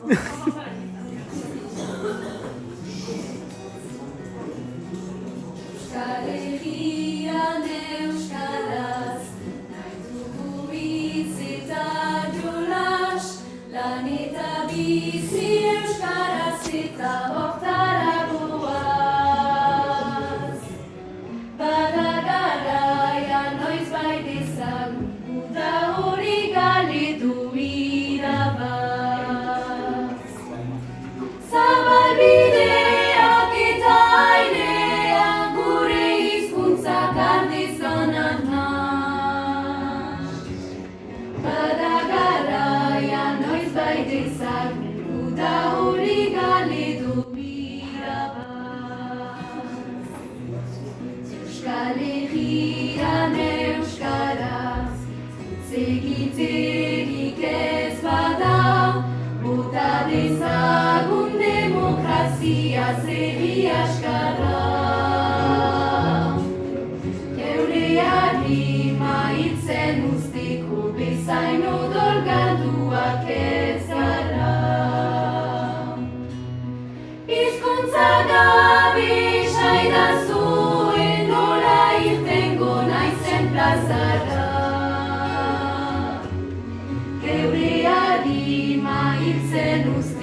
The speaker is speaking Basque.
Euskal Herrian euskaraz, nahi dugu hitz eta jolas, lan eta bizi euskaraz eta hortara goaz. Bada garaia noizbait ezagun, guda hori galdetu irabaz. Zabal bideak eta airean gure hizkuntzak artezanak nahi. Bada garaia noizbait ezagun, guda hori galdetu irabaz. Euskal Herrian euskaraz, hitz egiterik ez bada, bota dezagun demokrazia zerri askara. Geure harima hiltzen usteko bezain odol galduak ez gara. Hizkuntza gabe saidazuen nola irtengo naizen plazara. Geure harima hiltzen usteko